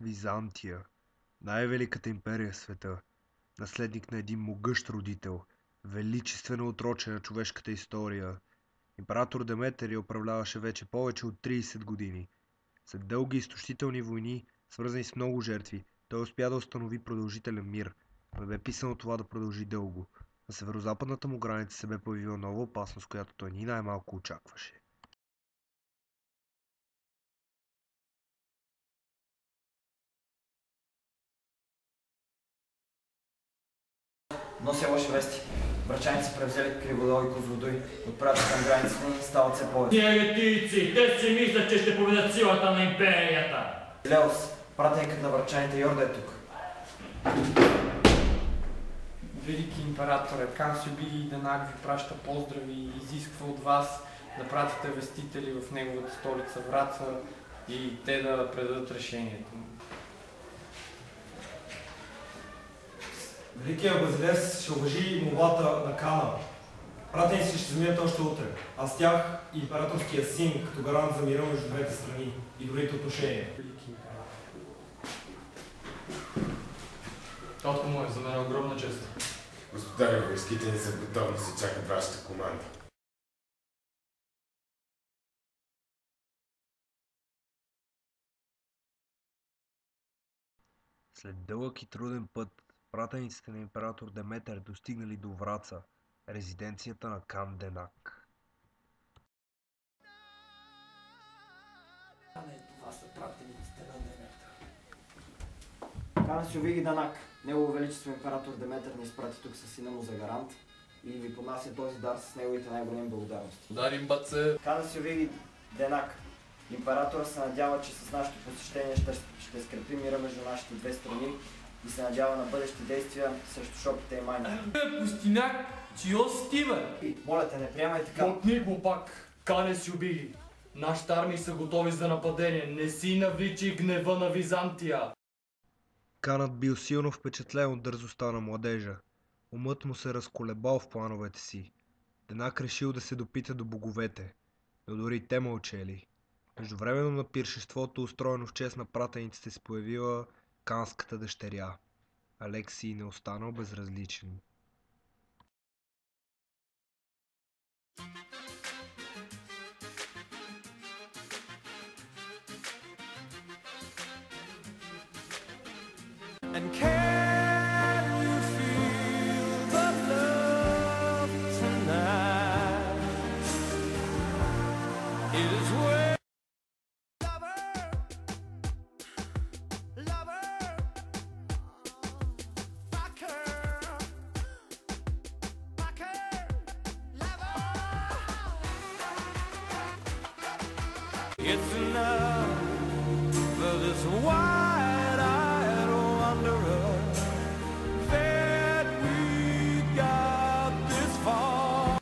Византия, най-великата империя в света, наследник на един могъщ родител, величествено отроче на човешката история. Император Деметър я управляваше вече повече от 30 години. След дълги изтощителни войни, свързани с много жертви, той успя да установи продължителен мир, но не бе писано това да продължи дълго. На северозападната му граница се бе появила нова опасност, която той ни най-малко очакваше. Нося лоши вести. Брачаници превзели Криводол и Козлодуй, отправят към границата ни и стават все повече. Тия еретици, те си мислят, че ще победят силата на империята. Леос, пратеникът на брачаните Йорда е тук. Велики императоре, Кансюби Денак ви праща поздрави и изисква от вас да пратите вестители в неговата столица Враца и те да предадат решението му. Великият Базилевс ще уважи молбата на Кана. Пратеници ще заминат още утре, а с тях и императорския син като гарант за мира между двете страни и добрите отношения. Велики император. Татко мой, за мен е огромна чест. Господари, войските ни са в готовност и чакат вашата команда. След дълъг и труден път, пратениците на император Деметър достигнали до Враца, резиденцията на Кан Денак. Това са пратениците на Деметър. Кансюби Денак, негово величество император Деметър ни изпрати тук със сина му за гарант и ви поднася този дар с неговите най-големи благодарности. Ударим, баце! Кансюби Денак, императора се надява, че с нашето посещение ще скрепи мира между нашите две страни и се надява на бъдещи действия срещу шопите и майни. Пустиняк, чио стива? Моля те, не приемай така. Мокни го пак, Кане си убили. Нашите армии са готови за нападение, не си навличай гнева на Византия. Канът бил силно впечатлен от дързостта на младежа. Умът му се разколебал в плановете си. Денак решил да се допита до боговете, но дори те мълчели. Междувременно на пиршеството, устроено в чест на пратениците, се появила канската дъщеря. Алексий не останал безразличен. And can you feel the love tonight? It is where lover, fucker, lover. It's enough for this wide-eyed wanderer that we got this far.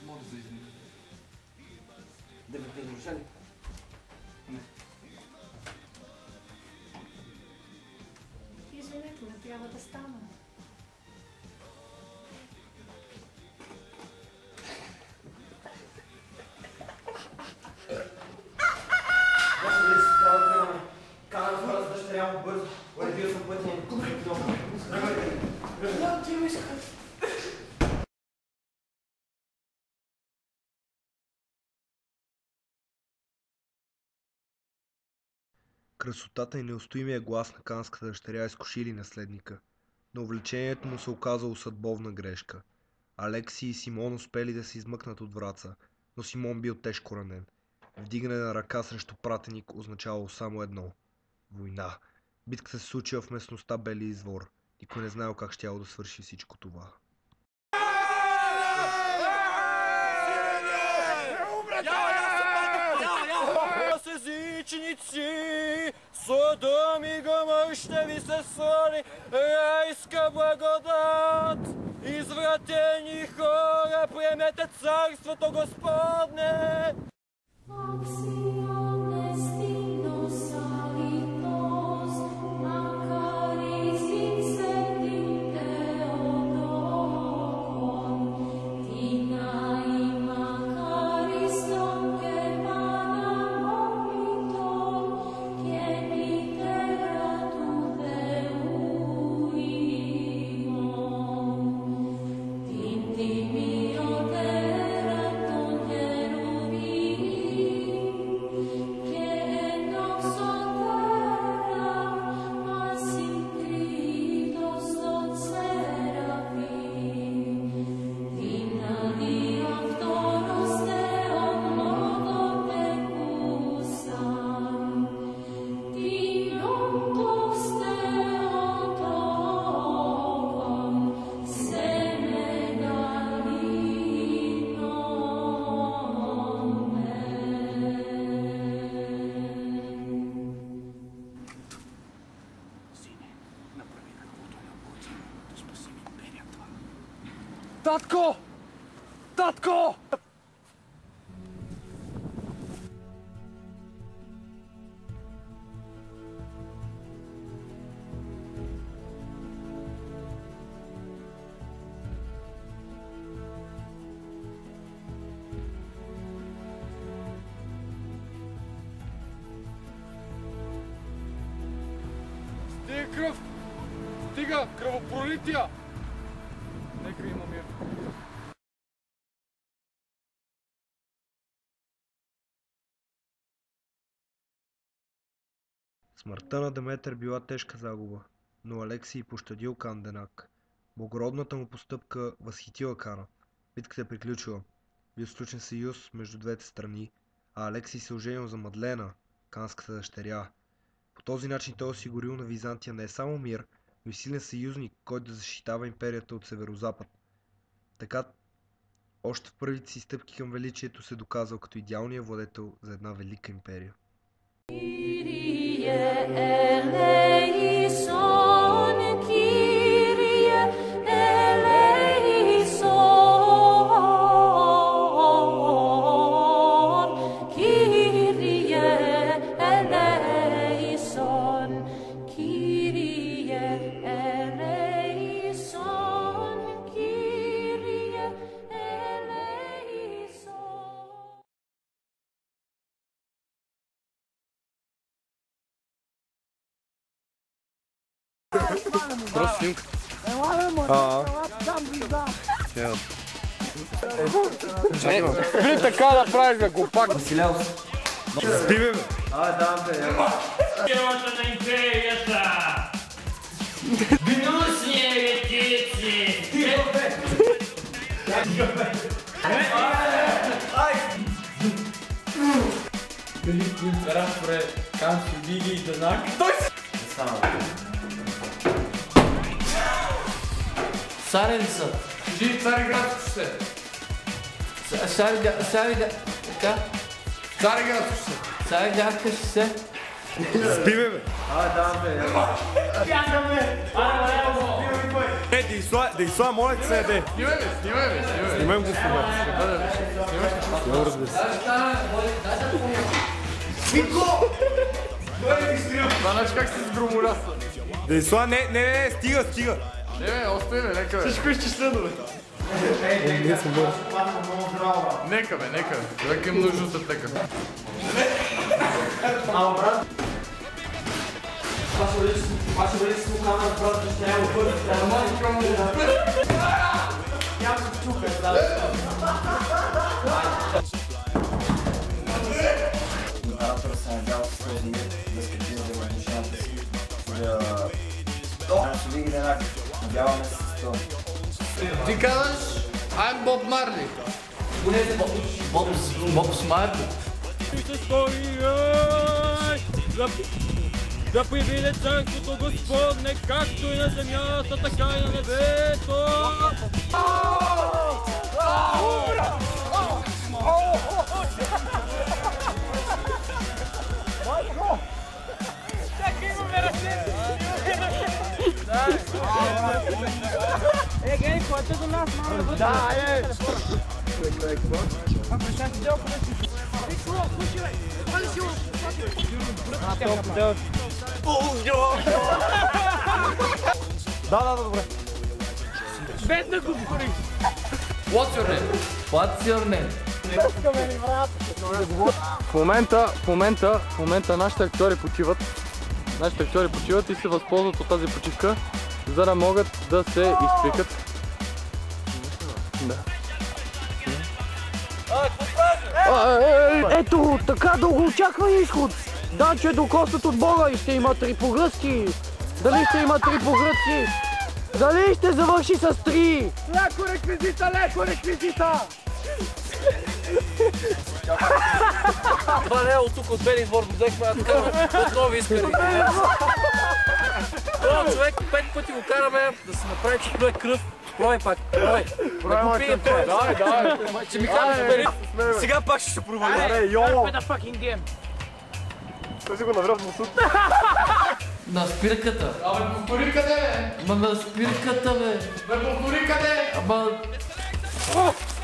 Може да извиня. Да ви придружа ли? Не. Извинете, не трябва да стана. Ваше величество, трябва да тръгваме. Канам хора с дъщеря му бързо. Уредил съм пътя ни. Тръгвайте. Да, ти ми искаш. Красотата и неустоимия глас на канската дъщеря изкушили наследника, но увлечението му се оказало съдбовна грешка. Алексий и Симон успели да се измъкнат от Враца, но Симон бил тежко ранен. Вдигане на ръка срещу пратеник означавало само едно – война. Битката се случила в местността Бели извор. Никой не знаел как щяло да свърши всичко това. Езичници, Содом и Гомор ще ви се свали райска благодат. Извратени хора, приемете царството Господне! Татко! Татко! Стига кръв! Стига кръвопролития! Нека има мир. Смъртта на Деметър била тежка загуба, но Алексий пощадил Канденак. Благородната му постъпка възхитила Кана. Битката е приключила. Бил сключен съюз между двете страни, а Алексий се оженил за Мадлена, канската дъщеря. По този начин той осигурил на Византия не само мир, но и силен съюзник, който да защитава империята от северозапад. Така, още в първите си стъпки към величието се доказал като идеалния владетел за една велика империя. Просто снимка. Били така да правиш, бе, глупак. Василеус. Спиме, бе! Давам бе. Силата на империята! Гнусни еретици! Велики императоре Кан Сюбили Денак. Царен съд. Кажи Цареградско се. Цареградско се. Цареградска ще се. Спиме, бе! Давам бе. Дейсла, моля ти се, де! Снимай го в момента. Снимай, разбира се. Знаеш как си сгромоляса? Дейсла, не, стига! Не, остави ме, нека бе. Всичко изчислено, бе. Ние съм бърз. Нека бе. Човек им нужда от атлека. Това ще бъде с мукана, брат, ще няма бъде. Няма се чука, Императорът се надява с този мир да скрепи взаимоотношенията си. Ще ви ги Денак. Надяваме се с това. Ти казваш, I'm Bob Marley. Bob Smart. Да привиде царството Господне, както и на земята, така и на небето! Гей, който до нас, мама, бъде. Да, А представя си делко да си. Слушай, бе, пали си го. Да, добре. Бедна го говори. What's your name? В момента нашите актьори почиват. И се възползват от тази почивка, за да могат да се изпикат. Да. Ето, така дълго очаква изход. Да, че докосват от Бога и ще има 3 погръдки. Дали ще има 3 погръдки? Дали ще завърши с 3? Леко реквизита! Това не е от тук от Белин двор, взехме отново искали. Това човек 5 пъти го караме да се направи, че плюе кръв. Пробай пак, пробай. Да го пие, пробай. Давай. Ще ми кажеш, бери. Сега пак ще се провали. Той си го навряд в суд. На спирката. Абе, повтори къде, бе? На спирката, бе. Бе, повтори къде? Ама... О!